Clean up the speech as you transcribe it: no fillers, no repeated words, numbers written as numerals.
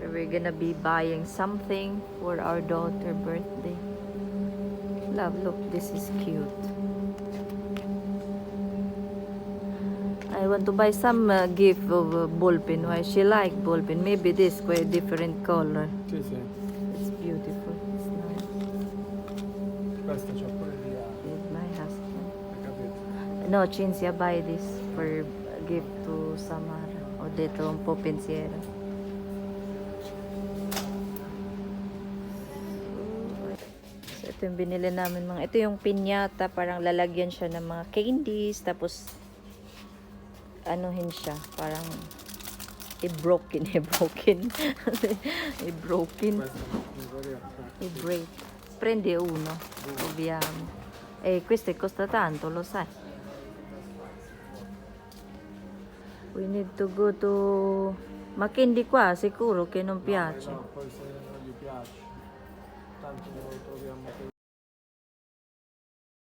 We're gonna be buying something for our daughter's birthday. Love, look, this is cute. I want to buy some gift of ball pen. Why she like ball pen? Maybe this quite different color. Sì, sì. It's beautiful. It's nice. Questa c'ho pure di With my husband. hai capito? No, Cinzia buy this for gift to Samara. O dito un po pensiero. So, ito yung binili namin mga. Ito yung piñata. Parang lalagyan siya ng mga candies. Tapos, anuhin siya. Parang, i-broken. I-broken. I-broken. I-break. Prendi uno. Ovviamo. E questo costa tanto, lo sai. We need to go to... Ma candy qua sicuro che non piace. No, poi se non gli piace, tanto lo troviamo